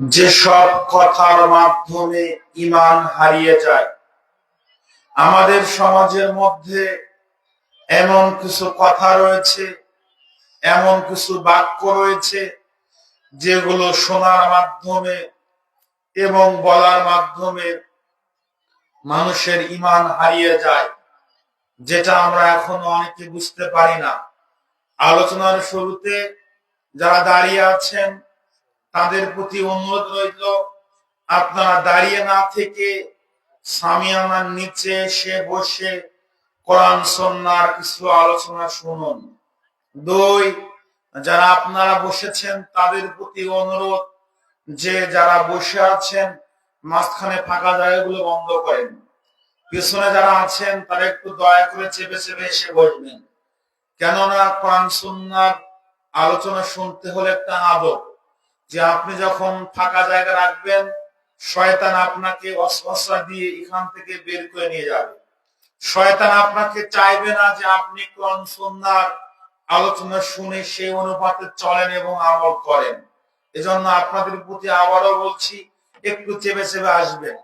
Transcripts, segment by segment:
যেসব কথার মাধ্যমে ঈমান হারিয়ে যায়। আমাদের সমাজের মধ্যে এমন কিছু কথা রয়েছে, এমন কিছু বাক্য রয়েছে যেগুলো শোনার মাধ্যমে এবং বলার মাধ্যমে মানুষের ঈমান হারিয়ে যায়, যেটা আমরা এখনো অনেকে বুঝতে পারি না। আলোচনার শুরুতে যারা দাঁড়িয়ে আছেন তাদের প্রতি অনুরোধ রইল, আপনারা দাঁড়িয়ে না থেকে সামিয়ানার নিচে এসে বসে কোরআন সুন্নাহর কিছু আলোচনা শুনুন। দুই, যারা আপনারা বসেছেন তাদের প্রতি অনুরোধ যে যারা বসে আছেন মাঝখানে ফাঁকা জায়গাগুলো বন্ধ করেন। পিছনে যারা আছেন তারা একটু দয়া করে চেপে চেপে এসে বসবেন, কেননা কোরআন সুন্নাহর আলোচনা শুনতে হলে একটা আদব, যে আপনি যখন ফাঁকা জায়গা রাখবেন শয়তান আপনাকে ওয়াসওয়াসা দিয়ে এখান থেকে বের করে নিয়ে যাবে। শয়তান আপনাকে চাইবে না যে আপনি কোরআন সুন্নাহর আলোচনা শুনে সেই অনুপাতে চলেন এবং আমল করেন। এজন্য আপনাদের প্রতি আবারও বলছি, একটু চেপে চেপে আসবেন।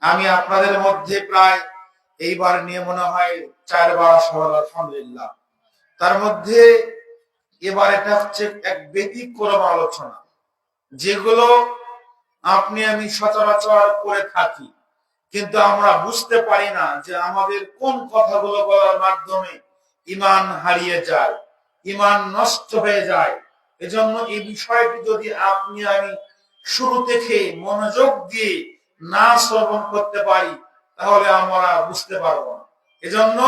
আমি আপনাদের মধ্যে প্রায় এইবার নিয়ে মনে হয় 4বার আসা হলো, আলহামদুলিল্লাহ। তার মধ্যে এবার এটা হচ্ছে এক ব্যতিক্রম আলোচনা, যেগুলো আপনি আমি সচরাচর করে থাকি, কিন্তু আমরা বুঝতে পারি না যে আমাদের কোন কথাগুলো বলার মাধ্যমে ঈমান হারিয়ে যায়, ঈমান নষ্ট হয়ে যায়। এজন্য এই বিষয়টি যদি আপনি আমি শুরু থেকে মনোযোগ দিয়ে না শ্রবণ করতে পারি তাহলে আমরা বুঝতে পারবো না। এজন্য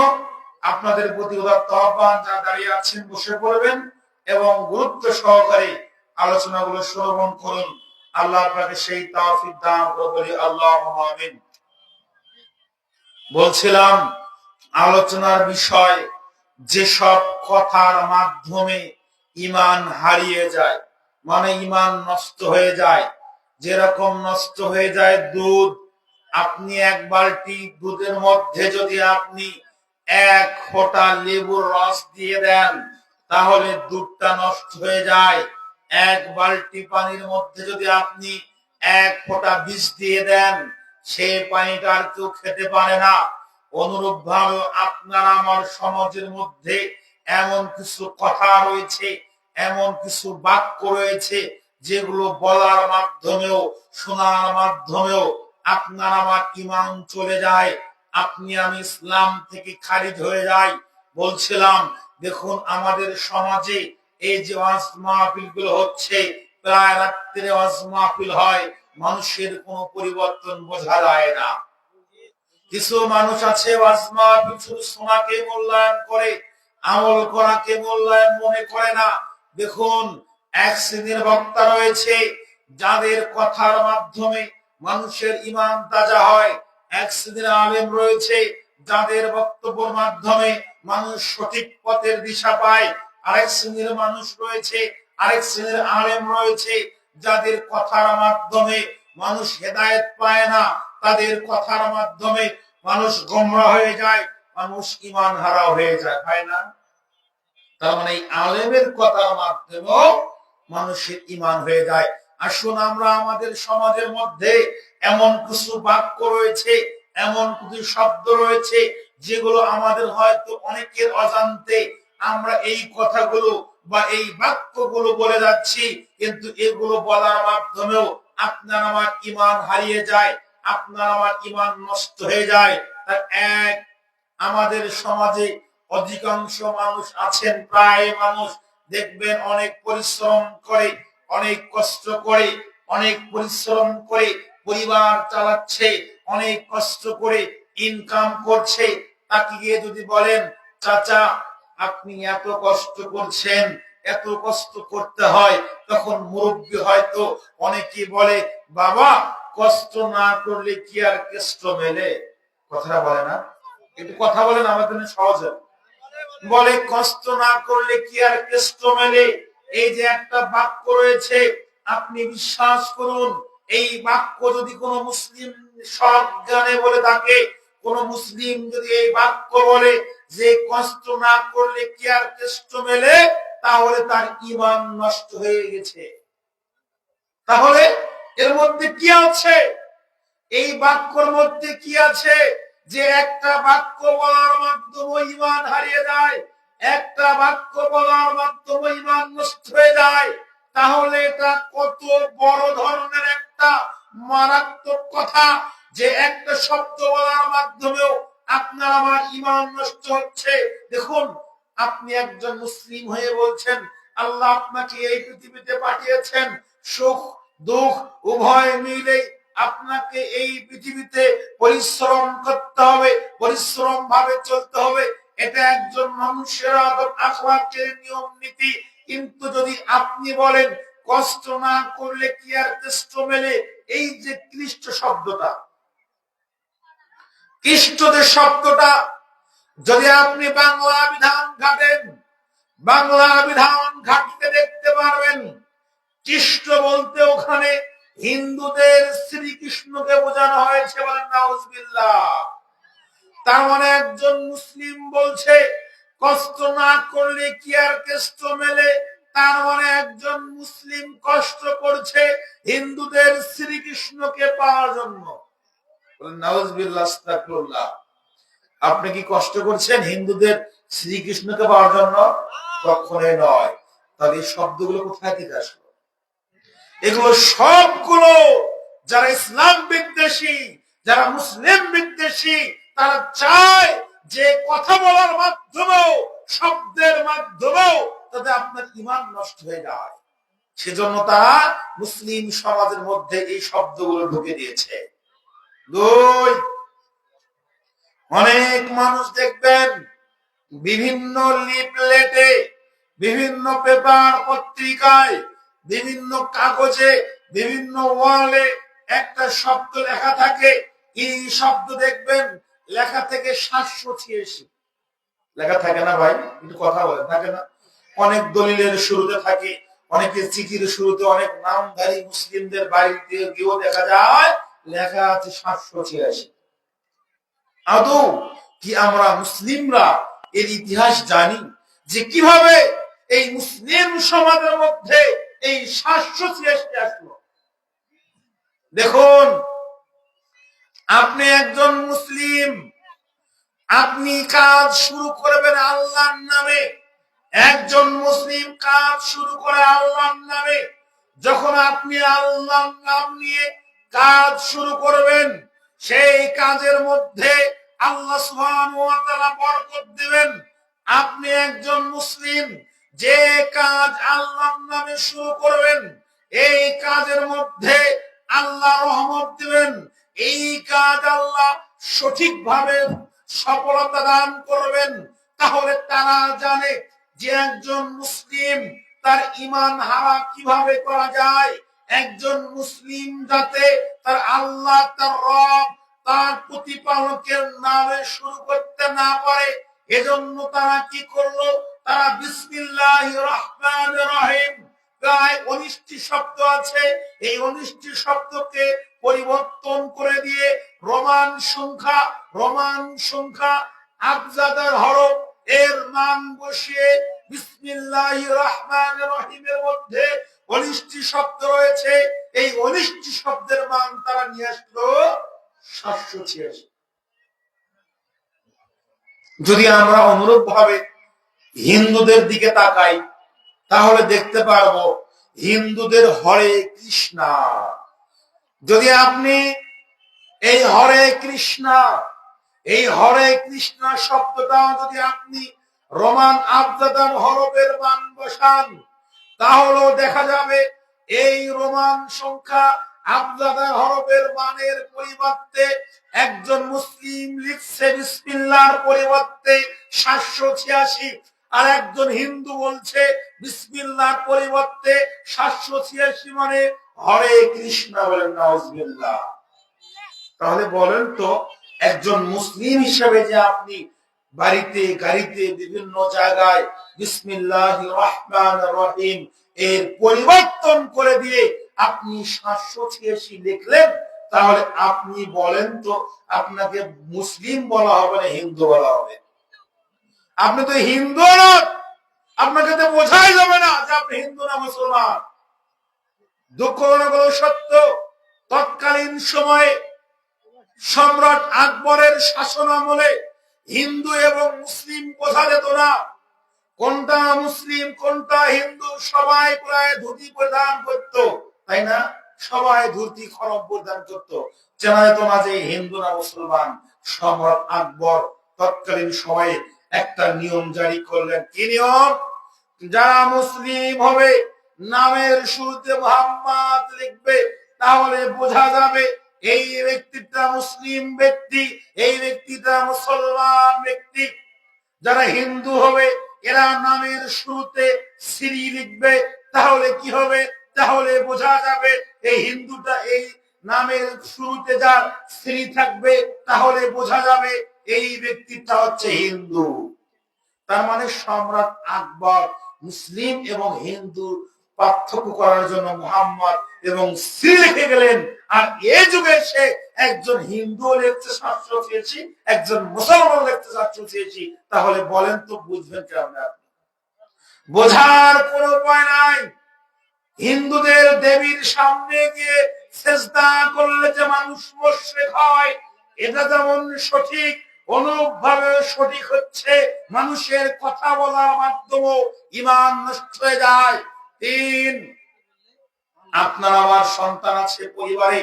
আপনাদের প্রতি উদাত্ত আহ্বান, যারা দাঁড়িয়ে আছেন বসে পড়বেন এবং গুরুত্ব সহকারে আলোচনাগুলো শ্রবণ করুন। আল্লাহ আপনাকে সেই তৌফিক দান করে, বলি আল্লাহুম্মা আমিন। বলছিলাম আলোচনার বিষয়, যেসব কথার মাধ্যমে ঈমান হারিয়ে যায়, মানে ঈমান নষ্ট হয়ে যায়। যেরকম নষ্ট হয়ে যায় দুধ। আপনি এক বালতি দুধের মধ্যে যদি আপনি 1 ফোঁটা লেবুর রস দিয়ে দেন তাহলে দুধটা নষ্ট হয়ে যায়। 1 বালতি পানির মধ্যে যদি আপনি 1 ফোঁটা বিষ দিয়ে দেন সেই পানিটা আর কেউ খেতে পারে না। অনুরূপ ভাবে আপনার আমার সমাজের মধ্যে এমন কিছু কথা রয়েছে, এমন কিছু বাক্য রয়েছে যেগুলো বলার মাধ্যমেও শোনার মাধ্যমেও আপনার আমার ঈমান চলে যায়, আপনি আমি ইসলাম থেকে খারিজ হয়ে যাই। বলছিলাম দেখুন আমাদের সমাজে এই যে ওয়াজ মাহফিল গুলো হচ্ছে, প্রায় রাত্রে ওয়াজ মাহফিল হয়, মানুষের কোনো পরিবর্তন বোঝা যায় না। কিছু মানুষ আছে ওয়াজ মাহফিল শুধু শোনাকে মূল্যায়ন করে, আমল করাকে মূল্যায়ন মনে করে না। দেখুন এক শ্রেণীর বক্তা রয়েছে যাদের কথার মাধ্যমে মানুষের ঈমান তাজা হয়। এক শ্রেণীর আলেম রয়েছে যাদের বক্তব্যের মাধ্যমে মানুষ সঠিক পথের দিশা পায়। আরেক শ্রেণীর মানুষ রয়েছে, আরেক শ্রেণীর আলেম রয়েছে যাদের কথার মাধ্যমে মানুষ হেদায়েত পায় না, তাদের কথার মাধ্যমে মানুষ গোমরা হয়ে যায়, মানুষ ঈমান হারা হয়ে যায়, হয় না? তার মানে আলেমের কথার মাধ্যমেও মানুষের ঈমান হয়ে যায়। আসুন আমরা আমাদের সমাজের মধ্যে এমন কিছু বাক্য রয়েছে, এমন কিছু শব্দ রয়েছে যেগুলো আমাদের হয়তো অনেকের অজান্তে আমরা এই কথাগুলো বা এই বাক্যগুলো বলে যাচ্ছি, কিন্তু এগুলো বলার মাধ্যমেও আপনার আমার ঈমান হারিয়ে যায়, আপনার আমার ঈমান নষ্ট হয়ে যায়। তার এক, আমাদের সমাজে অধিকাংশ মানুষ আছেন, প্রায় মানুষ দেখবেন অনেক পরিশ্রম করে, অনেক কষ্ট করে, অনেক পরিশ্রম করে পরিবার চালাচ্ছে, অনেক কষ্ট করে ইনকাম করছে। তাকে গিয়ে যদি বলেন চাচা আপনি এত কষ্ট করছেন, এত কষ্ট করতে হয়, তখন মুরব্বী হয়তো অনেকে বলে বাবা কষ্ট না করলে কি আর কেষ্ট মেলে? কথাটা বলে না? একটু কথা বলেন আমার জন্য সহজ হবে। বলে কষ্ট না করলে কি আর কেষ্ট মেলে। এই যে একটা বাক্য রয়েছে, আপনি বিশ্বাস করুন এই বাক্য যদি কোনো মুসলিম সজ্ঞানে বলে থাকে, কোন মুসলিম যদি এই বাক্য বলে যে কষ্ট না করলে কি আর কেষ্ট মেলে, তাহলে তার ঈমান নষ্ট হয়ে গেছে। তাহলে এর মধ্যে কি আছে? এই বাক্যর মধ্যে কি আছে যে একটা বাক্য বলার মাধ্যমে ঈমান হারিয়ে যায়, একটা বাক্য বলার মাধ্যমে ঈমান নষ্ট হয়ে যায়? তাহলে এটা কত বড় ধরনের একটা মারাত্মক কথা যে একটা শব্দ বলার মাধ্যমেও আপনার আমার ঈমান নষ্ট হচ্ছে। দেখুন, আপনি একজন মুসলিম হয়ে বলছেন আল্লাহ আপনাকে এই পৃথিবীতে পাঠিয়েছেন, সুখ দুঃখ উভয় মিলে আপনাকে এই পৃথিবীতে পরিশ্রম করতে হবে, পরিশ্রম ভাবে চলতে হবে। এটা একজন মানুষের আদব আখলাকের নিয়ম নীতি। কিন্তু যদি আপনি বলেন কষ্ট না করলে কি আর কষ্ট মেলে, এই যে ক্লিষ্ট শব্দটা, ক্লিষ্ট যে শব্দটা, যদি আপনি বাংলা বিধান ঘাটেন, বাংলা বিধান ঘাটতে দেখতে পারবেন কৃষ্ণ বলতে ওখানে হিন্দুদের শ্রীকৃষ্ণকে বোঝানো হয়েছে। বলেন নাউজুবিল্লাহ। তার মানে একজন মুসলিম বলছে কষ্ট না করলে কি আর কষ্ট মেলে, তার মানে একজন মুসলিম কষ্ট করছে হিন্দুদের শ্রীকৃষ্ণকে পাওয়ার জন্য। বলেন নাউজুবিল্লাহ, আস্তাগফিরুল্লাহ। আপনি কি কষ্ট করছেন হিন্দুদের শ্রীকৃষ্ণকে পাওয়ার জন্য? কখনোই নয়। তাহলে এই শব্দগুলো কোথায় থেকে আসলো? এগুলো সবগুলো যারা ইসলাম বিদ্বেষী, যারা মুসলিম বিদ্বেষী, তারা চায় যে কথা বলার মাধ্যমেও, শব্দের মাধ্যমেও তাদের আপনার ঈমান নষ্ট হয়ে যায়। সেজন্য তারা মুসলিম সমাজের মধ্যে এই শব্দগুলো ঢুকে দিয়েছে। দুই, অনেক মানুষ দেখবেন বিভিন্ন লিফলেটে, বিভিন্ন পেপার পত্রিকায়, বিভিন্ন কাগজে, বিভিন্ন ওয়ালে একটা শব্দ লেখা থাকে। এই শব্দ দেখবেন লেখা থেকে 786 লেখা থাকে না ভাই? একটু কথা বলেন, থাকে না? অনেক দলিলের শুরুতে থাকে, অনেকের চিঠির শুরুতে, অনেক নামধারী মুসলিমদের বাড়িতে গিয়েও দেখা যায় লেখা আছে 786। আদৌ কি আমরা মুসলিমরা এর ইতিহাস জানি যে কিভাবে এই মুসলিম সমাজের মধ্যে এই 786 আসলো? দেখুন, আপনি একজন মুসলিম, আপনি কাজ শুরু করবেন আল্লাহর নামে। একজন মুসলিম কাজ শুরু করে আল্লাহর নামে। যখন আপনি আল্লাহর নাম নিয়ে কাজ শুরু করবেন, সেই কাজের মধ্যে আল্লাহ সুবহানাহু ওয়া তাআলা বরকত দিবেন। আপনি একজন মুসলিম, যে কাজ আল্লাহর নামে শুরু করবেন, এই কাজের মধ্যে আল্লাহ রহমত দিবেন। এই কাজ আল্লাহ সঠিকভাবে সফলতা দান করবেন। তাহলে তারা জানে যে একজন মুসলিম তার ঈমান হারা কিভাবে করা যায়। একজন মুসলিম যাতে তার আল্লাহ, তার রব, তার প্রতিপালকের নামে শুরু করতে না পারে, এজন্য তারা কি করলো? তারা বিসমিল্লাহির রহমানির রহিম, প্রায় 19টি শব্দ আছে, এই 19টি শব্দকে পরিবর্তন করে দিয়ে রোমান সংখ্যা আবজাদার হরফ এর মান বসিয়ে বিসমিল্লাহির রহমানির রহিমের মধ্যে 19টি শব্দ রয়েছে। এই 19টি শব্দের মান তারা নিয়ে আসলো 786। যদি আমরা অনুরূপ ভাবে হিন্দুদের দিকে তাকাই, তাহলে দেখতে পারবো হিন্দুদের হরে কৃষ্ণা। যদি আপনি এই হরে কৃষ্ণা শব্দটা যদি আপনি রোমান আবজাদার হরফের মান বসান, তাহলেও দেখা যাবে এই রোমান সংখ্যা আবজাদার হরফের মানের পরিবর্তে একজন মুসলিম লিখছে বিসমিল্লাহর পরিবর্তে 786, আর একজন হিন্দু বলছে বিসমিল্লাহর পরিবর্তে 786 মানে হরে কৃষ্ণ। বলেন নাউজুবিল্লাহ। তাহলে বলেন তো, একজন মুসলিম হিসেবে যে আপনি বাড়িতে গাড়িতে বিভিন্ন জায়গায় বিসমিল্লাহির রহমানির রহিম এর পরিবর্তন করে দিয়ে আপনি 786 লিখলেন, তাহলে আপনি বলেন তো আপনাকে মুসলিম বলা হবে না হিন্দু বলা হবে? আপনি তো হিন্দু না, আপনাকে তো বোঝাই যাবে না যে আপনি হিন্দু না মুসলমান। দুঃখ না সত্য, তৎকালীন সময়ে সম্রাট আকবরের শাসন আমলে হিন্দু এবং মুসলিম বোঝা যেত না, কোনটা মুসলিম কোনটা হিন্দু। সবাই প্রায় ধুতি পরিধান করত, তাই না? সবাই ধুতি খড়ম পরিধান করত, চেনা যেত না যে হিন্দু না মুসলমান। সম্রাট আকবর তৎকালীন সময়ে একটা নিয়ম জারি করলেন। কি নিয়ম? যারা মুসলিম হবে নামের শুরুতে মুহাম্মদ লিখবে, তাহলে বোঝা যাবে এই ব্যক্তিটা মুসলিম ব্যক্তি, এই ব্যক্তিটা মুসলমান ব্যক্তি। যারা হিন্দু হবে এরা নামের শুরুতে শ্রী লিখবে, তাহলে কি হবে? তাহলে বোঝা যাবে এই হিন্দুটা, এই নামের শুরুতে যার শ্রী থাকবে তাহলে বোঝা যাবে এই ব্যক্তিটা হচ্ছে হিন্দু। তার মানে সম্রাট আকবর মুসলিম এবং হিন্দু পার্থক্য করার জন্য মুহাম্মদ এবং শ্রী লিখে গেলেন। আর এই যুগে সে একজন হিন্দু লিখতে শাস্ত্র চেয়েছি, একজন মুসলমান লিখতে শাস্ত্র চেয়েছি, তাহলে বলেন তো বুঝবেন কেমন? বোঝার কোন উপায় নাই। হিন্দুদের দেবীর সামনে গিয়ে সেজদা করলে যে মানুষ মুশরিক হয়, এটা যেমন সঠিক, অনুরূপভাবে সঠিক হচ্ছে মানুষের কথা বলার মাধ্যমে ঈমান নষ্ট হয়ে যায়। ৩, আপনার আমার সন্তান আছে পরিবারে,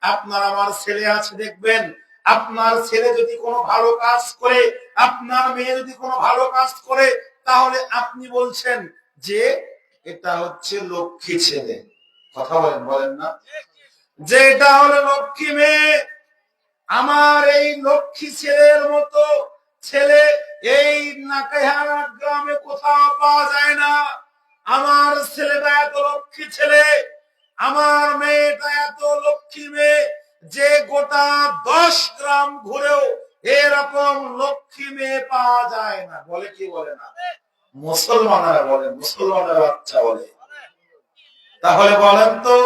আপনার আমার ছেলে আছে, দেখবেন আপনার ছেলে যদি কোনো ভালো কাজ করে, আপনার মেয়ে যদি কোনো ভালো কাজ করে, তাহলে আপনি বলছেন যে এটা হচ্ছে লক্ষ্মী ছেলে। কথা বলেন, বলেন না যে এটা হলো লক্ষ্মী মেয়ে? আমার এই লক্ষ্মী ছেলের মতো ছেলে এই নাকাইহারা গ্রামে কোথাও পাওয়া যায় না। আমার ছেলেটা এত লক্ষ্মী ছেলে, আমার মেয়েটা এত লক্ষ্মী মেয়ে যে গোটা 10 গ্রাম ঘুরেও এরকম লক্ষ্মী মেয়ে পাওয়া যায় না। বলে কি বলে না? মুসলমানরা বলে, মুসলমানের বাচ্চা বলে। তাহলে বলেন তো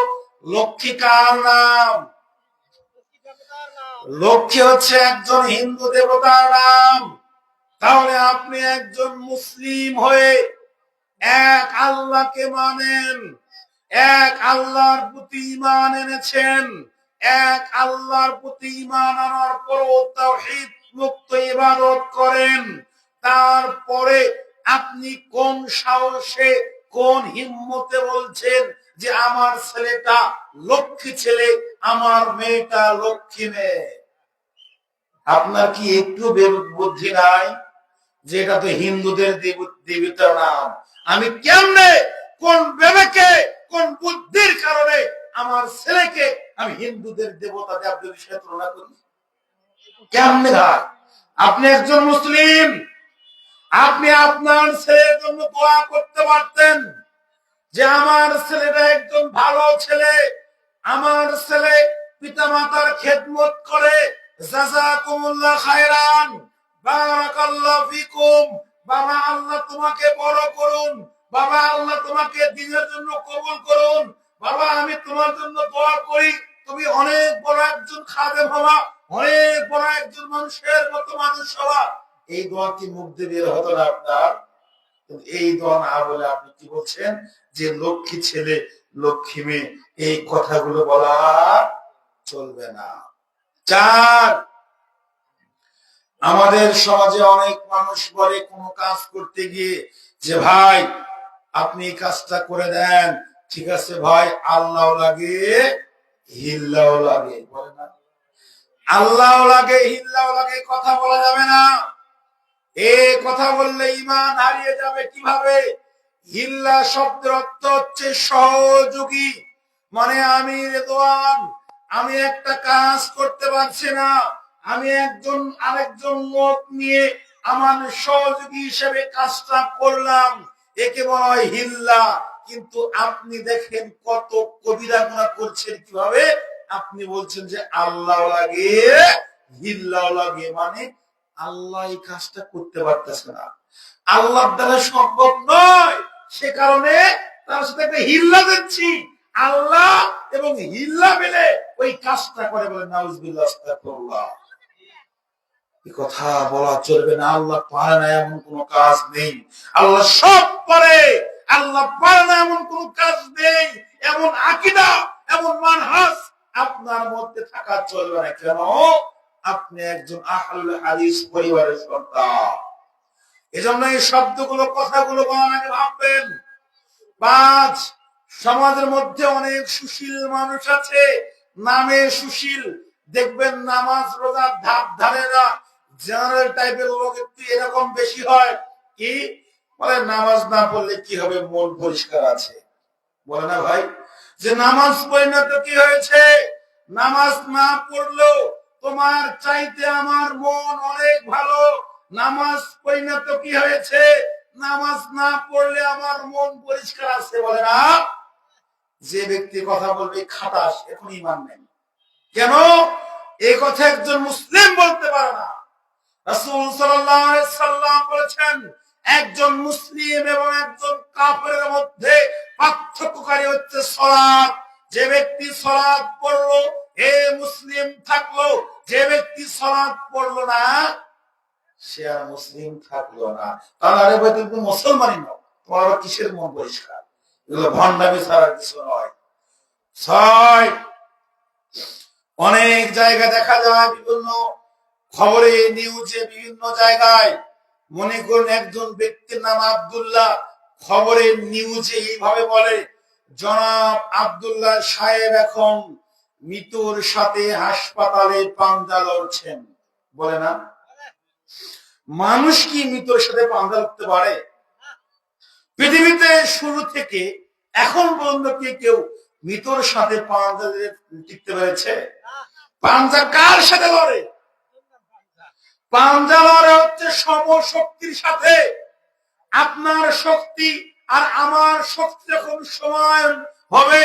লক্ষ্মী কার নাম? লক্ষ্মী হচ্ছে একজন হিন্দু দেবতার নাম। তাহলে আপনি একজন মুসলিম হয়ে এক আল্লাহকে মানেন, এক আল্লাহর প্রতি ঈমান এনেছেন, এক আল্লাহর প্রতি ঈমান আনার পরও তাওহীদ মুক্ত ইবাদত করেন, তারপরে আপনি কোন সাহসে কোন হিম্মতে বলছেন যে আমার ছেলেটা লক্ষ্মী ছেলে, আমার মেয়েটা লক্ষ্মী মেয়ে? আপনার কি একটু বুদ্ধি নাই যে এটা তো হিন্দুদের দেবতার নাম? আমি কেমনে, কোন বিবেকে, কোন বুদ্ধির কারণে আমার ছেলেকে আমি হিন্দুদের দেবতা দেবদেবীর সাথে তুলনা করি? কেমনে হয়? আপনি একজন মুসলিম, আপনি আপনার ছেলের জন্য দোয়া করতে পারতেন যে আমার ছেলেটা একজন ভালো ছেলে, আমার ছেলে পিতামাতার খেদমত করে, জাযাকুমুল্লাহ খায়রান, বারাকাল্লাহু ফিকুম, বাবা আল্লাহ তোমাকে বড় করুন, বাবা আল্লাহ তোমাকে দ্বীনের জন্য কবুল করুন, বাবা আমি তোমার জন্য দোয়া করি তুমি অনেক বড় একজন খাদেম হবা, অনেক বড় একজন মানুষের মতো মানুষ হবা। এই দোয়া কি মুখ দিয়ে বের হতো না আপনার? এই দোয়া না বলে আপনি কি বলছেন যে লক্ষ্মী ছেলে লক্ষ্মী মেয়ে? এই কথাগুলো বলা চলবে না। 4, আমাদের সমাজে অনেক মানুষ বলে কোন কাজ করতে গিয়ে যে ভাই আপনি এই কাজটা করে দেন, ঠিক আছে ভাই, আল্লাহ লাগে হিল্লাও লাগে, বলে না? আল্লাহ লাগে হিল্লাও লাগে কথা বলা যাবে না। এই কথা বললে ঈমান হারিয়ে যাবে। কিভাবে? হিল্লা শব্দের অর্থ হচ্ছে সহযোগী, মানে আমি রেদওয়ান, আমি একটা কাজ করতে পারছি না, আমি একজন আরেকজন লোক নিয়ে আমার সহযোগী হিসেবে কাজটা করলাম, একে বলা হয় হিল্লা। কিন্তু আপনি দেখেন কত কবিরা গুনাহ করছেন। কিভাবে? আপনি বলছেন যে আল্লাহ লাগে হিল্লাও লাগে, মানে আল্লাহ এই কাজটা করতে পারতেছে না, আল্লাহর দ্বারা সম্ভব নয়, সে কারণে তার সাথে একটা হিল্লা দিচ্ছি, আল্লাহ এবং হিল্লা মিলে ওই কাজটা করে। বলে নাউজুবিল্লাহ, আস্তাগফিরুল্লাহ। এই কথা বলা চলবে না। আল্লাহ পারে না এমন কোন কাজ নেই, আল্লাহ সব পারে। আল্লাহ পারে না এমন কোন কাজ নেই, এমন আকীদা, এমন মানহাজ আপনার মধ্যে থাকা চলবে না। কেন? আপনি একজন আহলুল হাদিস পরিবারের সন্তান। এজন্য এই শব্দগুলো, কথাগুলো বলার আগে ভাববেন। পাঁচ, সমাজের মধ্যে অনেক সুশীল মানুষ আছে, নামে সুশীল। দেখবেন নামাজ রোজার ধাপ ধারে না, জেনারেল টাইপের লোক একটু এরকম বেশি হয়। কি বলে? নামাজ না পড়লে কি হবে, মন পরিষ্কার আছে। বলে না ভাই যে নামাজ পরিণত কি হয়েছে? নামাজ না পড়লেও তোমার চাইতে আমার মন অনেক ভালো। নামাজ পরিণত কি হয়েছে? নামাজ না পড়লে আমার মন পরিষ্কার আছে। বলে না? যে ব্যক্তি কথা বলবে খাটাস, এখন ঈমান নেই। কেন? এই কথা একজন মুসলিম বলতে পারে না। রাসূল সাল্লাল্লাহু আলাইহি সাল্লাম বলেছেন, একজন মুসলিম এবং একজন কাফেরের মধ্যে পার্থক্যকারী হচ্ছে সালাত। যে ব্যক্তি সালাত পড়লো এ মুসলিম থাকলো, যে ব্যক্তি সালাত পড়লো না সে আর মুসলিম থাকলো না। তাহলে আরে ভাই তুমি মুসলমানই নও, তোমার আবার কিসের মন পরিষ্কার? এগুলো ভণ্ডামি ছাড়া কিছু নয়। ছয়, অনেক জায়গায় দেখা যায় বিভিন্ন খবরে, নিউজে, বিভিন্ন জায়গায় মনে করুন একজন ব্যক্তির নাম আব্দুল্লাহ, খবরের নিউজে এইভাবে বলে, জনাব আব্দুল্লাহ সাহেব এখন মৃত্যুর সাথে হাসপাতালে পাঞ্জা লড়ছেন। বলে না? মানুষ কি মৃত্যুর সাথে পাঞ্জা লড়তে পারে? পৃথিবীতে শুরু থেকে এখন পর্যন্ত কি কেউ মৃত্যুর সাথে পাঞ্জা টিকতে পেরেছে? পাঞ্জা কার সাথে লড়ে? পাঞ্জা লড়ে হচ্ছে সমশক্তির সাথে। আপনার শক্তি আর আমার শক্তি যখন সমান হবে,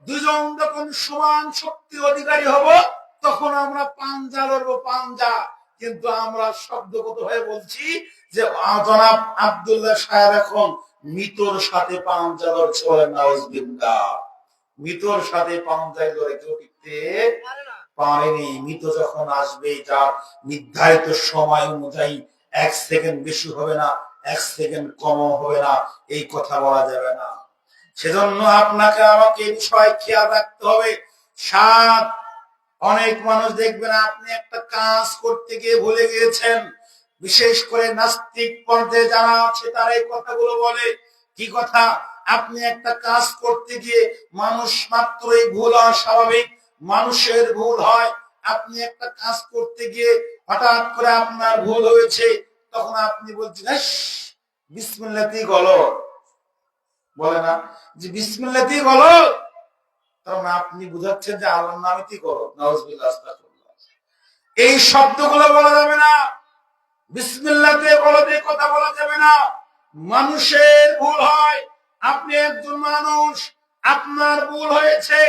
দুজন যখন সমান শক্তির অধিকারী হব, তখন আমরা পাঞ্জা লড়বো, পাঞ্জা। কিন্তু আমরা শব্দগত হয়ে বলছি যে জনাব আব্দুল্লাহ সাহেব এখন মৃত্যুর সাথে পাঞ্জা লড়ছে। বলেন নাউজুবিল্লাহ। মৃত্যুর সাথে পাঞ্জায় লড়ে কেউ টিকতে পারেনি। মৃত যখন আসবে, যার নির্ধারিত সময় অনুযায়ী 1 সেকেন্ড বেশি হবে না, 1 সেকেন্ড কম হবে না, এই কথা বলা যাবে না। সেজন্য আপনাকে আমাকে বিষয় খেয়াল রাখতে হবে। 7, অনেক মানুষ দেখবেন আপনি একটা কাজ করতে গিয়ে ভুলে গিয়েছেন। বিশেষ করে নাস্তিক পর্যায়ে যারা আছে তারা এই কথাগুলো বলে। কি কথা? আপনি একটা কাজ করতে গিয়ে, মানুষ মাত্রই ভুল হওয়া স্বাভাবিক, মানুষের ভুল হয়। আপনি একটা কাজ করতে গিয়ে হঠাৎ করে আপনার ভুল হয়েছে, তখন আপনি বলছেন বিসমিল্লাহই গলত। বলে না যে বিসমিল্লাহই গলত? তখন আপনি বুঝাচ্ছেন যে আল্লাহর নামেই গলত। নাউজুবিল্লাহ, আস্তাগফিরুল্লাহ। এই শব্দগুলো বলা যাবে না। বিসমিল্লাহতে গলত এই কথা বলা যাবে না। মানুষের ভুল হয়। আপনি একজন মানুষ, আপনার ভুল হয়েছে।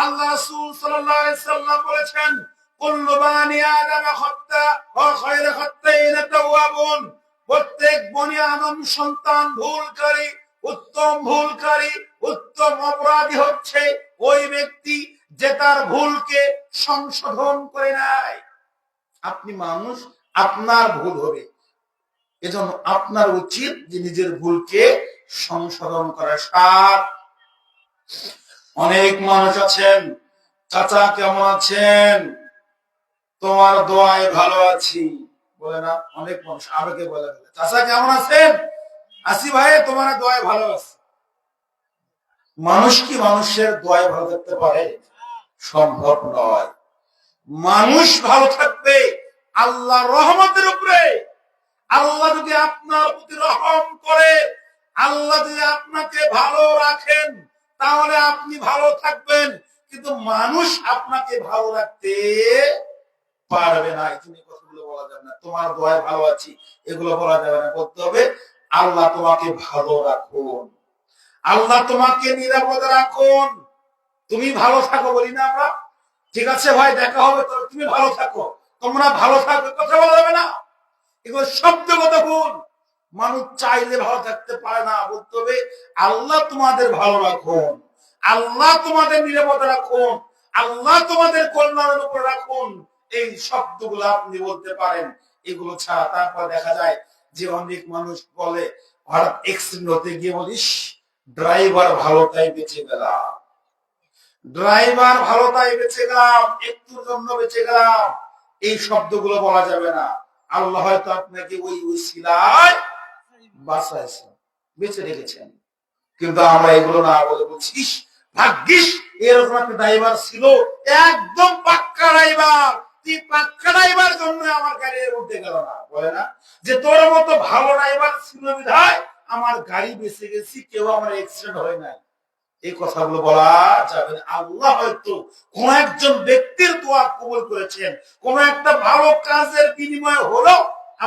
আল্লাহ রাসূল সাল্লাল্লাহু আলাইহি সাল্লাম বলেছেন, কুল্লু বানি আদম খাত্তা ওয়া খায়রু খাত্তাইনা তাওয়াবুন। প্রত্যেক বনি আদম সন্তান ভুলকারী, উত্তম ভুলকারী, উত্তম অপরাধী হচ্ছে ওই ব্যক্তি যে তার ভুলকে সংশোধন করে নেয়। আপনি মানুষ, আপনার ভুল হবে, এজন্য আপনার উচিত যে নিজের ভুলকে সংশোধন করা। 7, অনেক মানুষ আছেন, চাচা কেমন আছেন? তোমার দোয়ায় ভালো আছি। বলে না? অনেক মানুষ আবেগে বলে, চাচা কেমন আছেন? আছি ভাই, তোমার দোয়ায় ভালো আছে। মানুষ কি মানুষের দোয়ায় ভালো থাকতে পারে? সম্ভব নয়। মানুষ ভালো থাকবে আল্লাহর রহমতের উপরে। আল্লাহ যদি আপনার প্রতি রহম করে, আল্লাহ যদি আপনাকে ভালো রাখেন, তাহলে আপনি ভালো থাকবেন। কিন্তু মানুষ আপনাকে ভালো রাখতে পারবে না। এই জন্য কথাগুলো বলা যাবে না, তোমার দোয়ায় ভালো আছি, এগুলো বলা যাবে না। বলতে হবে আল্লাহ তোমাকে ভালো রাখুন, আল্লাহ তোমাকে নিরাপদে রাখুন, তুমি ভালো থাকো। বলি না আমরা? ঠিক আছে ভাই, দেখা হবে, তুমি ভালো থাকো, তোমরা ভালো থাকো, কথা বলা যাবে না। এগুলো শব্দগত ভুল। মানুষ চাইলে ভালো থাকতে পারে না। বলতে হবে আল্লাহ তোমাদের ভালো রাখুন, আল্লাহ তোমাদের নিরাপদে রাখুন, আল্লাহ তোমাদের কল্যাণের উপর রাখুন। এই শব্দগুলো আপনি বলতে পারেন। এগুলো ছাড়া তারপর দেখা যায় যে অনেক মানুষ বলে, হঠাৎ অ্যাক্সিডেন্ট হতে গিয়ে বলিস ড্রাইভার ভালো তাই বেঁচে গেলাম। ড্রাইভার ভালো তাই বেঁচে গেলাম, একটুর জন্য বেঁচে গেলাম, এই শব্দগুলো বলা যাবে না। আল্লাহ হয়তো আপনাকে ওই উসিলায় বাঁচাইছেন, বেঁচে রেখেছেন, কিন্তু আমরা এগুলো না বলে বলছিস ভাগ্যিস এরকম একটা ড্রাইভার ছিল, একদম পাক্কা ড্রাইভার, তুই পাক্কা ড্রাইভার জন্য আমার গাড়ি উঠতে গেল না, বলে না যে তোর মতো ভালো ড্রাইভার ছিল বিধায় আমার গাড়ি বেঁচে গেছি, কেউ আমার অ্যাক্সিডেন্ট হয় নাই। এই কথাগুলো বলা যাবে না। আল্লাহ হয়তো কোন একজন ব্যক্তির দোয়া কবুল করেছেন, কোন একটা ভালো কাজের বিনিময়ে হলো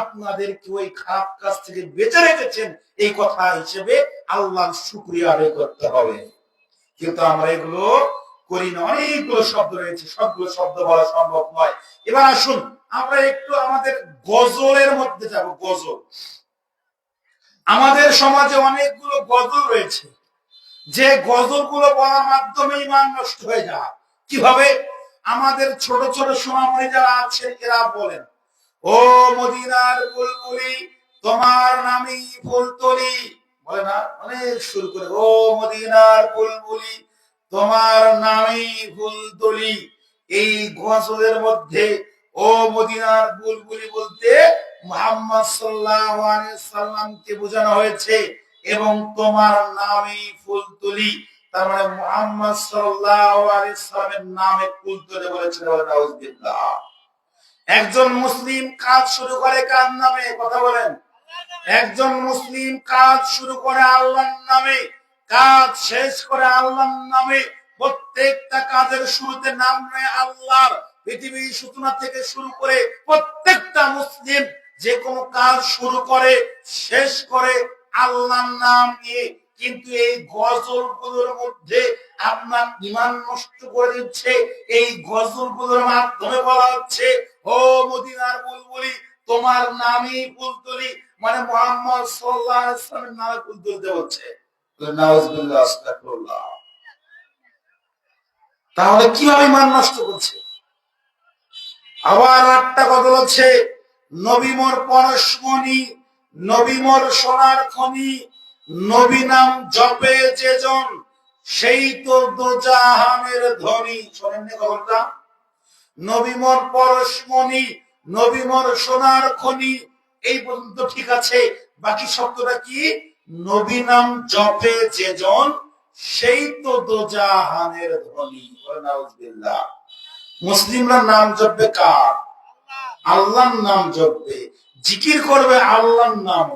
আপনাদেরকে ওই খারাপ কাজ থেকে বেঁচে রেখেছেন, এই কথা হিসেবে আল্লাহর শুকরিয়া আদায় করতে হবে। কিন্তু আমরা এগুলো করি না। অনেকগুলো শব্দ রয়েছে, সবগুলো শব্দ বলা সম্ভব নয়। এবার আসুন আমরা একটু আমাদের গজলের মধ্যে যাব। গজল, আমাদের সমাজে অনেকগুলো গজল রয়েছে, যে গজলগুলো বলার মাধ্যমে ইমান নষ্ট হয়ে যায়। কিভাবে? আমাদের ছোট ছোট সোনামণি যারা আছেন এরা বলেন, ও মদিনার বুলবুলি তোমার নামে ফুল তুলি, বলে না অনেক শুরু করে, ও মদিনার বুলবুলি তোমার নামে ফুল তুলি। এই গজলের মধ্যে ও মদিনার বুলবুলি বলতে মুহাম্মদ সাল্লাল্লাহু আলাইহি সাল্লামকে বোঝানো হয়েছে, এবং তোমার নামে ফুল তুলি, তার মানে মুহাম্মদ সাল্লাল্লাহু আলাইহি সাল্লামের নামে ফুল তুলে বলেছেন। নাউজুবিল্লাহ। একজন মুসলিম কাজ শুরু করে কার নামে? কথা বলেন। একজন মুসলিম কাজ শুরু করে আল্লাহর নামে, কাজ শেষ করে আল্লাহর নামে। প্রত্যেকটা কাজের শুরুতে নাম নেয় আল্লাহর। পৃথিবীর সূচনা থেকে শুরু করে প্রত্যেকটা মুসলিম যে কোনো কাজ শুরু করে শেষ করে আল্লাহর নাম নিয়ে। কিন্তু এই গজলগুলোর মধ্যে আপনার ঈমান নষ্ট করে দিচ্ছে। এই গজলগুলোর মাধ্যমে বলা হচ্ছে, ও মদিনার বুলবুলি তোমার নামই ফুল তুলি, মানে মুহাম্মদ সাল্লাল্লাহু আলাইহি ওয়াসাল্লামের নামে ফুল তুলতে হচ্ছে। নাউজুবিল্লাহ, আস্তাগফিরুল্লাহ। তাহলে কিভাবে ঈমান নষ্ট করছে? আবার একটা গজল আছে, নবী মোর পরশমণি, নবী মোর সোনার খনি, নবী নাম জপে যেজন সেই তো দোজাহানের ধনী। শোনেন না গজলটা? নবী মোর পরশমণি, নবী মোর সোনার খনি, এই পর্যন্ত ঠিক আছে। বাকি শব্দটা কি? নবী নাম জপে যেজন সেই তো দোজাহানের ধনী। নাউজুবিল্লাহ। মুসলিমরা নাম জপবে কার? আল্লাহর নাম জপবে, জিকির করবে আল্লাহর নাম।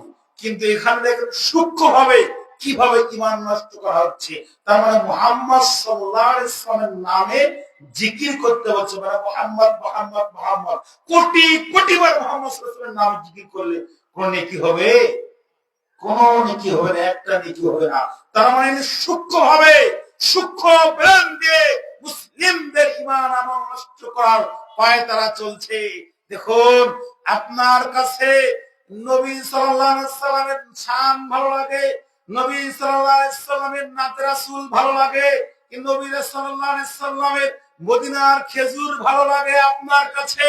কিন্তু এখানে দেখেন সূক্ষ্ম ভাবে কিভাবে ঈমান নষ্ট করা হচ্ছে। তার মানে মুহাম্মদ সাল্লাল্লাহু আলাইহি ওয়াসাল্লামের নামে জিকির করতে হচ্ছে, মানে মুহাম্মদ মুহাম্মদ মুহাম্মদ। কোটি কোটি বার মুহাম্মদ সাল্লাল্লাহু আলাইহি ওয়াসাল্লামের নাম জিকির করলে কোন নেকি হবে? কোন নেকি হবে না, একটা নেকি হবে না। তার মানে সূক্ষ্ম ভাবে, সূক্ষ্ম প্ল্যান দিয়ে মুসলিমদের ঈমান নষ্ট করার পায়ে তারা চলছে। দেখুন, আপনার কাছে নবী সাল্লাল্লাহু আলাইহি সাল্লামের শান ভালো লাগে, নবী সাল্লাল্লাহু আলাইহি সাল্লামের নাতে রাসূল ভালো লাগে, কিন্তু নবী সাল্লাল্লাহু আলাইহি সাল্লামের মদিনার খেজুর ভালো লাগে আপনার কাছে।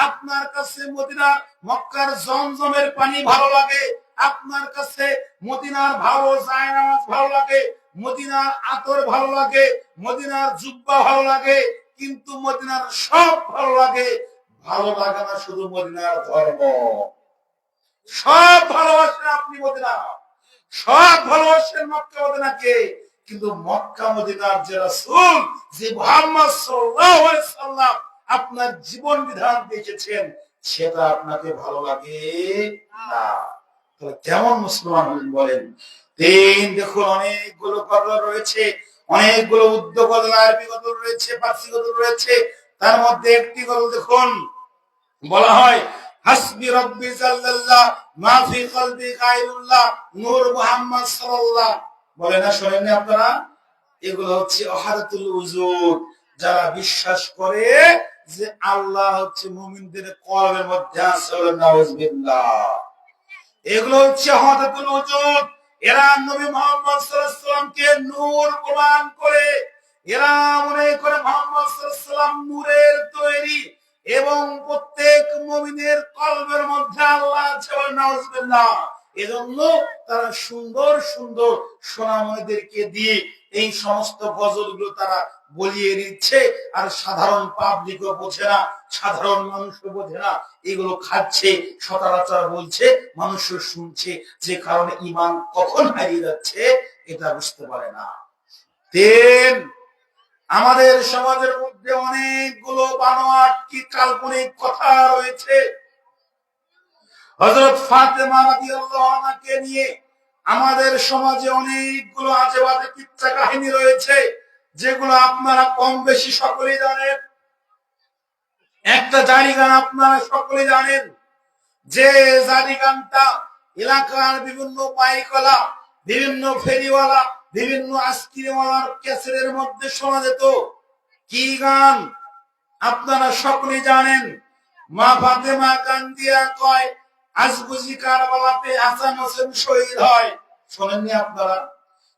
আপনার কাছে মদিনার মক্কার জমজমের পানি ভালো লাগে, আপনার কাছে মদিনার ভালো জায়নামাজ ভালো লাগে, মদিনার আতর ভালো লাগে, মদিনার জুব্বা ভালো লাগে, কিন্তু মদিনার সব ভালো লাগে। ভালো লাগে না শুধু মদিনার ধর্ম। সব ভালোবাসেন আপনি মদিনা, সব ভালোবাসেন মক্কা মদিনাকে, কিন্তু মক্কা মদিনার যে রাসূল, যে মুহাম্মদ সাল্লাল্লাহু আলাইহি সাল্লাম আপনার জীবন বিধান দিয়েছেন, সেটা আপনাকে ভালো লাগে না। তাহলে কেমন মুসলমান হলেন বলেন? দেখুন অনেকগুলো গজল রয়েছে, অনেকগুলো উর্দু গজল, আরবি গজল রয়েছে, ফার্সি গজল রয়েছে। তার মধ্যে একটি গজল দেখুন, বলা হয় হাসবি রাব্বি জাল্লাল্লাহ মা ফি কলবি গায়রুল্লাহ নূর মুহাম্মদ সাল্লাল্লাহ। বলে না, শোনেন না আপনারা? এগুলো হচ্ছে ওয়াহদাতুল উজুদ। যারা বিশ্বাস করে যে আল্লাহ হচ্ছে মুমিনদের কলবের মধ্যে আছে, নাউজুবিল্লাহ, এগুলো হচ্ছে ওয়াহদাতুল উজুদ। এরা নবী মুহাম্মদ সাল্লাল্লাহু আলাইহি ওয়াসাল্লামকে নূর প্রমাণ করে, এরা মনে করে মুহাম্মদ সাল্লাল্লাহু আলাইহি ওয়াসাল্লাম নূরের তৈরি, এবং প্রত্যেক মুমিনের কলবের মধ্যে আল্লাহ আছে, নাউজুবিল্লাহ। এজন্য তারা সুন্দর সুন্দর সোনামণিদেরকে দিয়ে এই সমস্ত গজলগুলো তারা বলিয়ে দিচ্ছে, আর সাধারণ পাবলিকও বোঝে না, সাধারণ মানুষও বোঝে না, এগুলো খাচ্ছে, সচরাচর বলছে, মানুষও শুনছে, যে কারণে ঈমান কখন হারিয়ে যাচ্ছে এটা বুঝতে পারে না। তিন, আমাদের সমাজের মধ্যে অনেকগুলো বানোয়াট কি কাল্পনিক কথা রয়েছে। হযরত ফাতেমা রাদিয়াল্লাহু আনহাকে নিয়ে আমাদের সমাজে অনেকগুলো আজে বাজে কিচ্ছা কাহিনী রয়েছে, যেগুলো আপনারা কম বেশি সকলেই জানেন। একটা জারি গান আপনারা সকলেই জানেন, যে জারি গানটা এলাকার বিভিন্ন পাইকলা, বিভিন্ন ফেরিওয়ালা, বিভিন্ন আইসক্রিমওয়ালার ক্যাসেটের মধ্যে শোনা যেত। কি গান আপনারা সকলেই জানেন, মা ফাতেমা কান্দিয়া কয়, আজ বুঝি কারবালাতে হাসান হোসেন শহীদ হয়। শোনেননি আপনারা?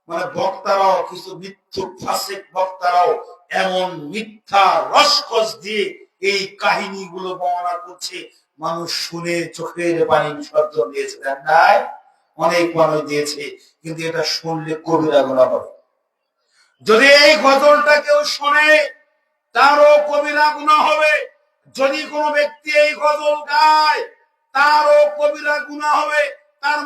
মানে বক্তারাও, কিছু মিথ্যুক ফাসিক বক্তারাও এমন মিথ্যা রসকস দিয়ে এই কাহিনীগুলো বর্ণনা করছে, মানুষ শুনে চোখের পানি বিসর্জন দিয়েছে। দেন নাই? অনেক মানুষ দিয়েছে, কিন্তু এটা শুনলে কবিরা গুনাহ হবে। যদি এই গজলটা কেউ শোনে, তারও কবিরা গুনাহ হবে। যদি কোনো ব্যক্তি এই গজল গায়, তারও কবিরা গুনাহ হবে। তার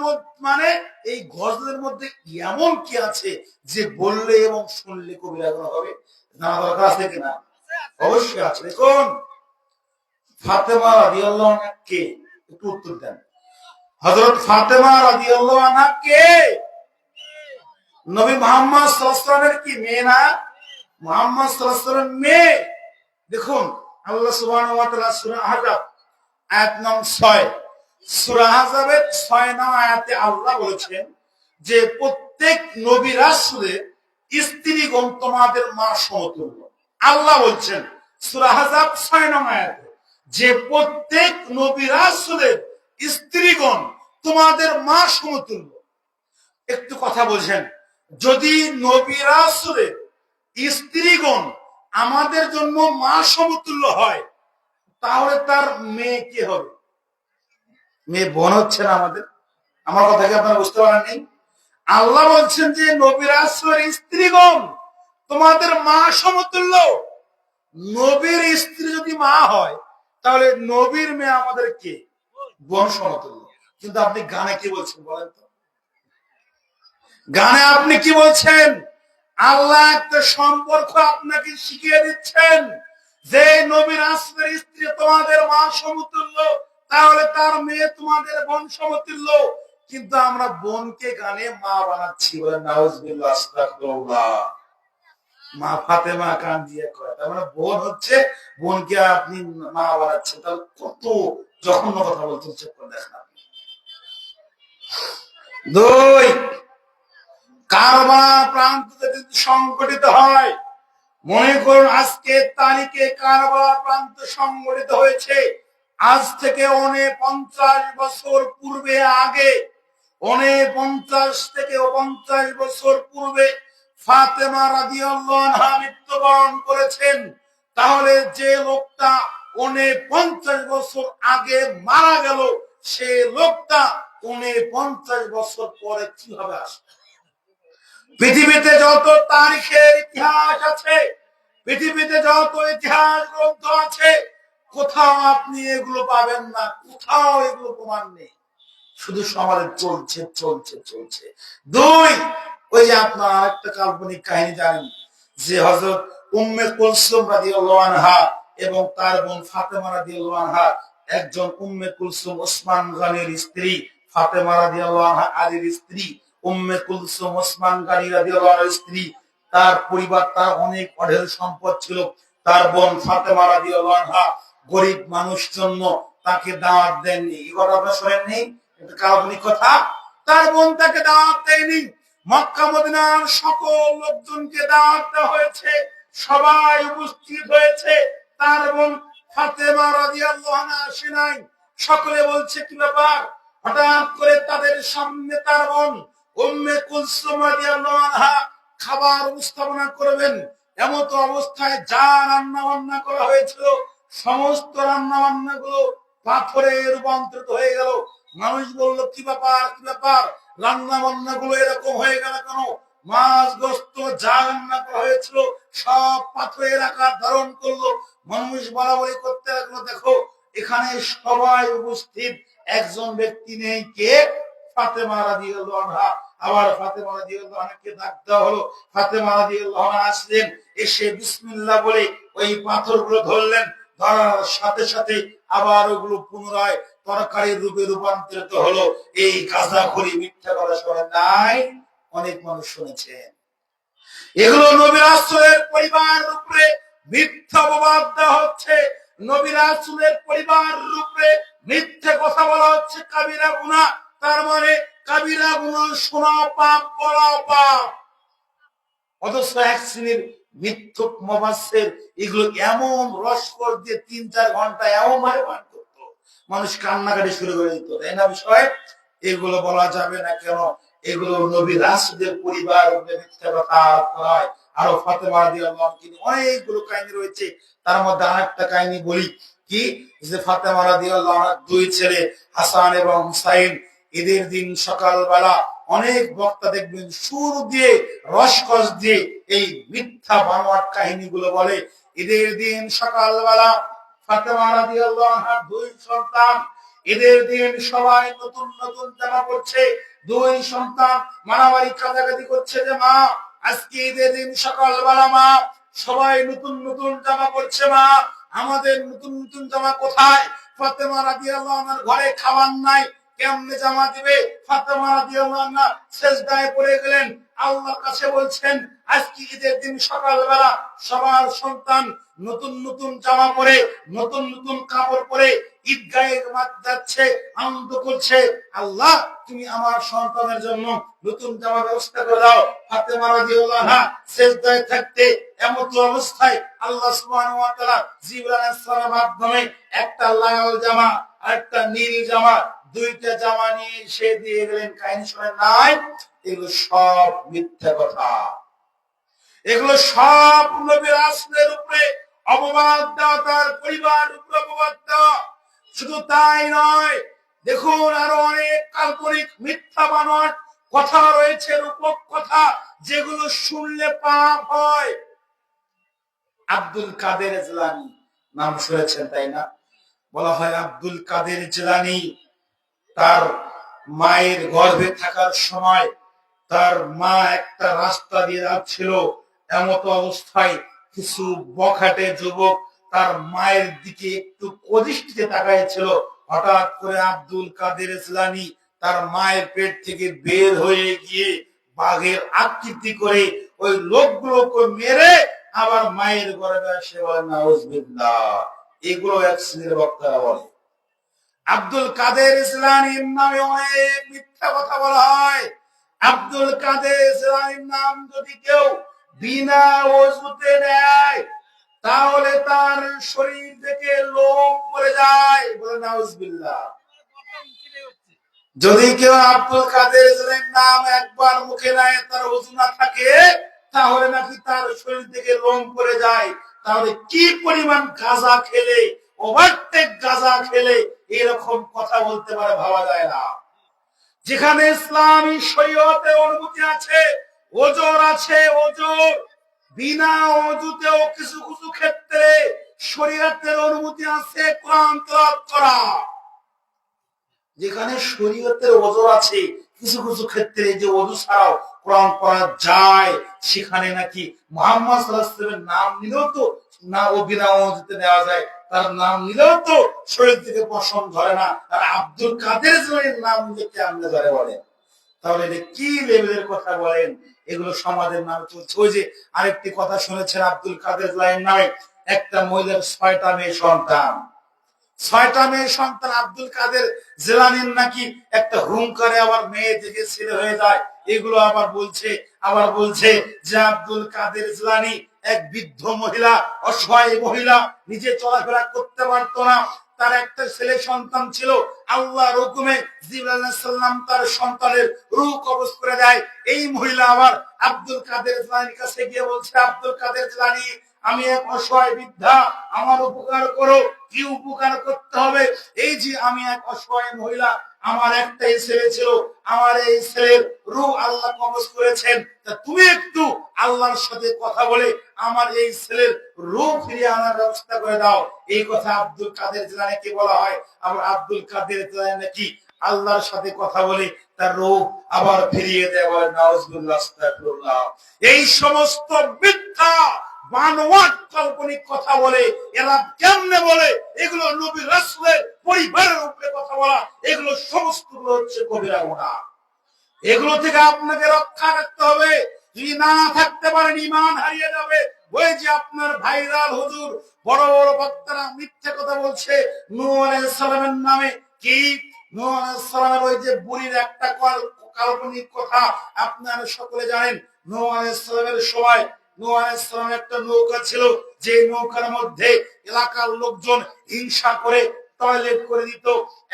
মানে এই গজলের মধ্যে এমন কি আছে যে বললে এবং শুনলে কবিরা গুনাহ হবে? জানা দরকার আছে কিনা? অবশ্যই আছে। দেখুন, ফাতেমা রাদিয়াল্লাহু আনহা কে? একটু উত্তর দেন। হযরত ফাতেমা রাদিয়াল্লাহু আনহা কে? নবী মুহাম্মদ সাল্লাল্লাহু আলাইহি ওয়াসাল্লামের কি মেয়ে না? মুহাম্মদ সাল্লাল্লাহু আলাইহি ওয়াসাল্লামের মেয়ে। দেখুন, আল্লাহ সুবহানাহু ওয়া তাআলা সূরা আহজাব আয়াত নং 6, সূরা আহজাবের 6 নং আয়াতে আল্লাহ বলেছেন যে প্রত্যেক নবী রাসূলের স্ত্রীগণ তোমাদের মা সমতুল্য। আল্লাহ বলছেন সূরা আহজাব 6 নং আয়াতে যে প্রত্যেক নবী রাসূলের স্ত্রীগণ তোমাদের মা সমতুল্য। একটু কথা বোঝেন, যদি নবী রাসূলের স্ত্রীগণ আমাদের জন্য মা সমতুল্য হয়, তাহলে তার মেয়ে কি হবে? মেয়ে বোন হচ্ছে না আমাদের? আমার কথা কি আপনারা বুঝতে পারেননি? আল্লাহ বলছেন যে নবী রাসূলের স্ত্রীগণ তোমাদের মা সমতুল্য। নবীর স্ত্রী যদি মা হয়, তাহলে নবীর মেয়ে আমাদের কে? বোন সমতুল্য। কিন্তু আপনি গানে কি বলছেন বলেন তো? গানে আপনি কি বলছেন? আল্লাহ একটা সম্পর্ক আপনাকে শিখিয়ে দিচ্ছেন যে নবী রাসূলের স্ত্রী তোমাদের মা সমতুল্য, তাহলে তার মেয়ে তোমাদের বোন সমতুল্য। কিন্তু আমরা বোনকে গানে মা বানাচ্ছি। বলে নাউজুবিল্লাহ, আস্তাগফিরুল্লাহ। মা ফাতেমা কান দিয়ে কয়, তার মানে বোন হচ্ছে, বোনকে আপনি মা বানাচ্ছেন। তাহলে কত জঘন্য কথা বলছেন, চেক করে দেখেন আপনি। দুই, কারবালার প্রান্ত যদি সংগঠিত হয়, মনে করুন আজকের তারিখে কারবালার প্রান্ত সংগঠিত হয়েছে, আজ থেকে 49 বছর পূর্বে, আগে 49 থেকে 50 বছর পূর্বে ফাতেমা রাদিয়াল্লাহু আনহা মৃত্যুবরণ করেছেন। তাহলে যে লোকটা 49 বছর আগে মারা গেল, সে লোকটা 49 বছর পরে কিভাবে আসবে? পৃথিবীতে যত তারিখের ইতিহাস আছে, পৃথিবীতে যত ইতিহাস গ্রন্থ আছে, কোথাও আপনি এগুলো পাবেন না, কোথাও এগুলো প্রমাণ নেই। শুধু সমাজে চলছে চলছে চলছে। দুই, ওই যে আপনার আরেকটা কাল্পনিক কাহিনী জানেন, যে হযরত উম্মে কুলসুম রাদিয়াল্লাহু আনহা এবং তার বোন ফাতেমা রাদিয়াল্লাহু আনহা, একজন উম্মে কুলসুম ওসমান গনির স্ত্রী, ফাতেমা রাদিয়াল্লাহু আনহা আলীর স্ত্রী। উম্মে কুলসুম ওসমান গনি রাদিয়াল্লাহু আনহার স্ত্রী, তার পরিবার, তার অনেক অঢেল সম্পদ ছিল। তার বোন ফাতেমা রাদিয়াল্লাহু আনহা গরিব মানুষ জন্য তাকে দাওয়াত দেননি। এই কথা আপনারা শোনেননি? এটা কাল্পনিক কথা। তার বোন তাকে দাওয়াত দেয়নি। মক্কা মদিনার সকল লোকজনকে দাওয়াত দেওয়া হয়েছে, সবাই উপস্থিত হয়েছে, তার বোন ফাতেমা রাদিয়াল্লাহু আনহা আসে নাই। সকলে বলছে কি ব্যাপার? হঠাৎ করে তাদের সামনে তার বোন উম্মে কুলসুম রাদিয়াল্লাহু আনহা খাবার উপস্থাপনা করবেন, এমত অবস্থায় যা রান্না বান্না করা হয়েছিল, সমস্ত রান্না বান্না গুলো পাথরে রূপান্তরিত হয়ে গেল। মানুষ বলল কি ব্যাপার, কি ব্যাপার, রান্না বান্না গুলো এরকম হয়ে গেল কেন? মাছ গোস্ত যা রান্না করা হয়েছিল সব পাথরের আকার ধারণ করলো। মানুষ বলাবলি করতে লাগলো, দেখো এখানে সবাই উপস্থিত, একজন ব্যক্তি নেই, কে? ফাতেমা রাদিয়াল্লাহু আনহা। আবার ফাতেমা রাদিয়াল্লাহু আনহাকে ডাক দেওয়া হলো। ফাতেমা রাদিয়াল্লাহু আনহা আসলেন, এসে বিসমিল্লাহ বলে ওই পাথরগুলো ধরলেন। ধরার সাথে সাথে আবার ওগুলো পুনরায় তরকারির রূপে রূপান্তরিত হলো। এই গাঁজাখড়ি মিথ্যা কথা শোনে নাই? অনেক মানুষ শুনেছেন। এগুলো নবী রাসূলের পরিবারের উপরে মিথ্যা অপবাদ দেওয়া হচ্ছে। নবী রাসূলের পরিবারের উপরে মিথ্যা কথা বলা হচ্ছে, কাবিরা গুনাহ। তার মানে কাবিরা গুনাহ শোনা পাপ, বলা পাপ। অথচ এক শ্রেণীর মিথ্যুক মুফাসসির এগুলো এমন রসকস দিয়ে ৩-৪ ঘন্টা এমন ভাবে পাঠ করতো, মানুষ কান্নাকাটি শুরু করে দিত, তাই না? বিষয় এগুলো বলা যাবে না। কেন? এগুলো নবী রাসূলের পরিবার মিথ্যা কথা কয়। আরো ফাতেমা রাদিয়াল্লাহু আনহা অনেকগুলো কাহিনী রয়েছে। তার মধ্যে আরেকটা কাহিনী বলি, কি যে ফাতেমা রাদিয়াল্লাহু আনহার ২ ছেলে হাসান এবং হুসাইন, ঈদের দিন সকালবেলা অনেক বক্তা দেখবেন সুর দিয়ে রসকস দিয়ে এই মিথ্যা বানোয়াট কাহিনীগুলো বলে। ঈদের দিন সকালবেলা ফাতেমা রাদিয়াল্লাহু আনহার ২ সন্তান, ঈদের দিন সবাই নতুন নতুন জামা পরছে। ২ সন্তান মারামারি কাঁদাকাটি করছে যে মা আজকে ঈদের দিন সকালবেলা মা সবাই নতুন নতুন জামা পরছে, মা আমাদের নতুন নতুন জামা কোথায়? ফাতেমা রাদিয়াল্লাহু আনহার ঘরে খাবার নাই, কেমনে জামা দিবে? ফাতেমা রাদিয়াল্লাহু আনহা সিজদায় পড়ে গেলেন, আল্লাহর কাছে বলছেন আজকে ঈদের দিন সকালবেলা সবার সন্তান নতুন নতুন জামা পরে নতুন নতুন কাপড় পরে ঈদগাহে যাচ্ছে, আনন্দ করছে। আল্লাহ তুমি আমার সন্তানের জন্য নতুন জামা ব্যবস্থা করে দাও। ফাতেমা রাদিয়াল্লাহু আনহা সিজদায় থাকতে এমত অবস্থায় আল্লাহ সুবহানাহু ওয়া তাআলা জিবরাইল আলাইহিস সালামের মাধ্যমে একটা লাল জামা আর একটা নীল জামা, ২টা জামা নিয়ে সে দিয়ে গেলেন। কাহিনী শুনেন নাই? এগুলো সব মিথ্যা কথা। এগুলো সব নবী রাসূলের উপরে অপবাদ দেওয়া, তার পরিবারের উপরে অপবাদ দেওয়া। শুধু তাই নয়, দেখুন আরো অনেক কাল্পনিক মিথ্যা বানোয়াট কথা রয়েছে, রূপক কথা, যেগুলো শুনলে পাপ হয়। আব্দুল কাদের জিলানী নাম শুনেছেন, তাই না? বলা হয় আব্দুল কাদের জিলানী তার মায়ের গর্ভে থাকার সময় তার মা একটা রাস্তা দিয়ে যাচ্ছিল, এমত অবস্থায় কিছু বখাটে যুবক তার মায়ের দিকে একটু কদৃষ্টিতে তাকাইছিল। হঠাৎ করে আব্দুল কাদের জিলানী তার মায়ের পেট থেকে বের হয়ে গিয়ে বাঘের আকৃতি করে ওই লোকগুলোকে মেরে আবার মায়ের গর্ভে এসে বলে নাউজুবিল্লাহ। এগুলো এক শ্রেণীর বক্তারা বলে। আব্দুল কাদের জিলানীর নামে অনেক মিথ্যা কথা বলা হয়। আব্দুল কাদের জিলানীর নাম যদি কেউ বিনা ওযুতে নেয় তাহলে তার শরীর থেকে লোম পড়ে যায়, বলে নাউজুবিল্লাহ। যদি কেউ আব্দুল কাদের জিলানীর নাম একবার মুখে নেয়, তার ওযু না থাকে, তাহলে নাকি তার শরীর থেকে লোম পড়ে যায়। তাহলে কি পরিমাণ গাঁজা খেলে, ওভারটেক গাঁজা খেলে এরকম কথা বলতে পারে, ভাবা যায় না। যেখানে ইসলামী শরীয়তে অনুমতি আছে, ওজর আছে, ওজর, বিনা ওযুতেও কিছু কিছু ক্ষেত্রে শরীয়তের অনুমতি আছে কোরআন তেলাওয়াত করা। যেখানে শরীয়তের ওজর আছে, কিছু কিছু ক্ষেত্রে যে ওযু ছাড়াও কোরআন পড়া যায়, সেখানে নাকি মুহাম্মদ সাল্লাল্লাহু আলাইহি ওয়াসাল্লামের নাম নিলেও তো না, ও বিনা ওযুতে নেওয়া যায়, তার নাম নিলেও তো শরীর থেকে পশম ধরে না। আর আব্দুল কাদের জিলানীর নাম নিলে কেমনে ধরে বলেন? তাহলে কি লেভেলের কথা বলেন? এগুলো সমাজের নামে চলছে। ওই যে আরেকটি কথা শুনেছেন, আব্দুল কাদের জিলানীর নামে একটা মহিলার ৬টা মেয়ে সন্তান। ৬টা মেয়ে সন্তান আব্দুল কাদের জিলানীর নাকি একটা হুঙ্কারে আবার মেয়ে থেকে ছেলে হয়ে যায়। এগুলো আবার বলছে যে আব্দুল কাদের জিলানী এক বৃদ্ধ মহিলা, অসহায় মহিলা, নিজে চলাফেরা করতে পারতো না। তার একটা ছেলে সন্তান ছিল, আল্লাহর হুকুমে জিবরাইল আলাইহিস সালাম তার সন্তানের রূহ কবজ করে দেয়। এই মহিলা আবার আব্দুল কাদের জিলানীর কাছে গিয়ে বলছে, আব্দুল কাদের জিলানী আমি এক অসহায় বৃদ্ধা, আমার উপকার করো। কি উপকার করতে হবে? এই যে আমি এক অসহায় মহিলা, আমার একটাই ছেলে ছিল, আমার এই ছেলের রূহ আল্লাহ কবজ করেছেন, তা তুমি একটু আল্লাহর সাথে কথা বলে আমার এই ছেলের রূহ ফিরিয়ে আনার ব্যবস্থা করে দাও। এই কথা আব্দুল কাদের জিলানীকে বলা হয়। আবার আব্দুল কাদের জিলানী নাকি আল্লাহর সাথে কথা বলে তার রূহ আবার ফিরিয়ে দেয়। বলে নাউজুবিল্লাহ, আস্তাগফিরুল্লাহ। এই সমস্ত মিথ্যা বানোয়াট কাল্পনিক কথা বলে, এরা কেমনে বলে? এগুলো নবী রাসূলের পরিবারের উপরে কথা বলা, এগুলো সমস্ত হচ্ছে কবিরা গুনাহ। এগুলো থেকে আপনাকে রক্ষা রাখতে হবে। যদি না থাকতে পারেন, ঈমান হারিয়ে যাবে। ওই যে আপনার ভাইরাল হুজুর, বড় বড় বক্তারা মিথ্যা কথা বলছে নূহ আলাইহিস সালামের নামে। কি? নূহ আলাইহিস সালামের ওই যে বুড়ির একটা কাল্পনিক কথা আপনারা সকলে জানেন। নূহ আলাইহিস সালামের সময় নূহ আলাইহিস সালামের একটা নৌকা ছিল, যে নৌকার মধ্যে এলাকার লোকজন হিংসা করে টয়লেট করে দিত।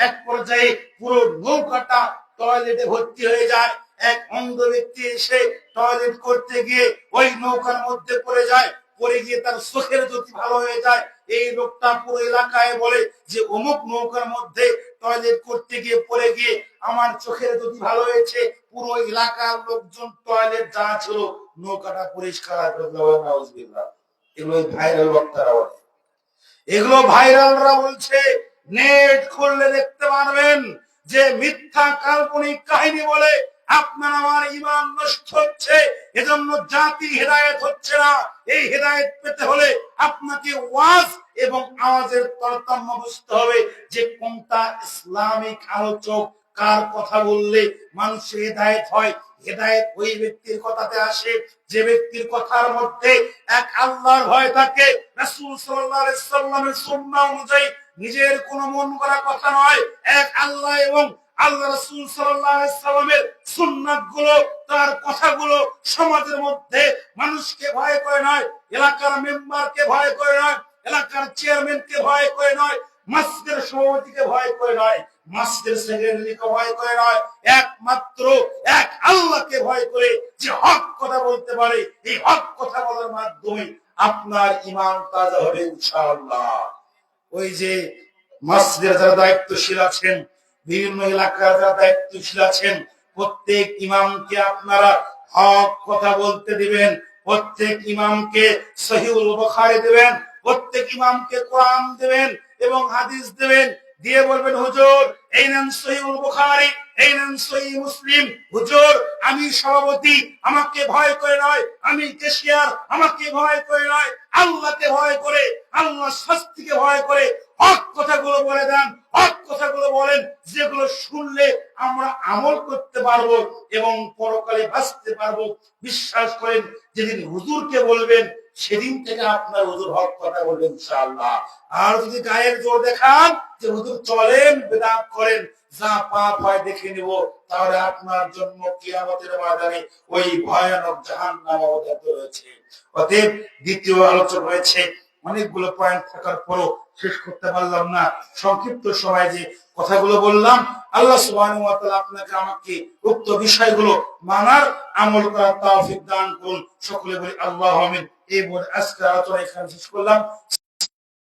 এক পর্যায়ে পুরো নৌকাটা টয়লেটে ভর্তি হয়ে যায়। এক অন্ধ ব্যক্তি এসে টয়লেট করতে গিয়ে ওই নৌকার মধ্যে পড়ে যায়। পড়ে গিয়ে তার চোখের জ্যোতি ভালো হয়ে যায়। এই লোকটা পুরো এলাকায় বলে যে অমুক নৌকার মধ্যে টয়লেট করতে গিয়ে পড়ে গিয়ে আমার চোখের জ্যোতি ভালো হয়েছে। পুরো এলাকার লোকজন টয়লেট যা ছিল নৌকাটা পরিষ্কার করে দিল। নাউজুবিল্লাহ। এগুলো ভাইরাল বক্তারা বলে, এগুলো ভাইরালরা বলছে। নেট খুললে দেখতে পারবেন যে মিথ্যা কাল্পনিক কাহিনী বলে আপনার আমার ঈমান নষ্ট হচ্ছে। এজন্য জাতি হেদায়েত হচ্ছে না। এই হেদায়েত পেতে হলে আপনাকে ওয়াজ এবং আওয়াজের তারতম্য বুঝতে হবে, যে কোনটা ইসলামিক আলোচক কার কথা বললে মানুষের হেদায়েত হয়। হেদায়েত ওই ব্যক্তির কথাতে আসে যে ব্যক্তির কথার মধ্যে এক আল্লাহর ভয় থাকে, রাসূল সাল্লাল্লাহু আলাইহি সাল্লামের সুন্নাহ অনুযায়ী নিজের কোনো মন গড়া কথা নয়, এক আল্লাহ এবং আল্লাহ রাসূল সাল্লাল্লাহু আলাইহি সাল্লামের সুন্নাহগুলো, তার কথাগুলো সমাজের মধ্যে মানুষকে ভয় করে নয়, এলাকার মেম্বারকে ভয় করে নয়, এলাকার চেয়ারম্যানকে ভয় করে নয়, মসজিদের সভাপতিকে ভয় করে নয়, মসজিদের সেক্রেটারিকে ভয় করে নয়, একমাত্র এক আল্লাহকে ভয় করে, যে হক কথা বলতে পারে। এই হক কথা বলার মাধ্যমে আপনার ঈমান তাজা হবে ইনশাআল্লাহ। ওই যে মসজিদের যারা দায়িত্বশীল আছেন, বিভিন্ন এলাকার যারা দায়িত্বশীল আছেন, প্রত্যেক ইমামকে আপনারা হক কথা বলতে দিবেন। প্রত্যেক ইমামকে সহিহুল বুখারী দিবেন, প্রত্যেক ইমামকে কোরআন দিবেন এবং হাদিস দিবেন। দিয়ে বলবেন, হুজুর এই নেন সহিহুল বুখারী, এই নেন সহিহ মুসলিম। হুজুর আমি সভাপতি, আমাকে ভয় করে নয়, আমি ক্যাশিয়ার, আমাকে ভয় করে নয়, আল্লাহকে ভয় করে, আল্লাহর শাস্তিকে ভয় করে হক কথাগুলো বলে দেন। হক কথাগুলো বলেন যেগুলো শুনলে আমরা আমল করতে পারবো এবং পরকালে বাঁচতে পারবো। বিশ্বাস করেন, যেদিন হুজুরকে বলবেন সেদিন থেকে আপনার হুজুর হক কথা বলবেন ইনশাআল্লাহ। আর যদি গায়ের জোর দেখান যে হুজুর চলেন, বিদআত করেন, যা পাপ হয় দেখে নিব, তাহলে আপনার জন্য কিয়ামতের ময়দানে ওই ভয়ানক জাহান্নাম অবধারিত রয়েছে। অতএব দ্বিতীয় আলোচনা হয়েছে, অনেকগুলো পয়েন্ট থাকার পরও শেষ করতে পারলাম না। সংক্ষিপ্ত সময়ে যে কথাগুলো বললাম, আল্লাহ সুবহানাহু ওয়া তাআলা আপনাকে আমাকে উক্ত বিষয়গুলো মানার, আমল করার তৌফিক দান করুন। সকলে বলি আল্লাহু আমিন। এই বলে আজকের আলোচনা এখানে শেষ করলাম।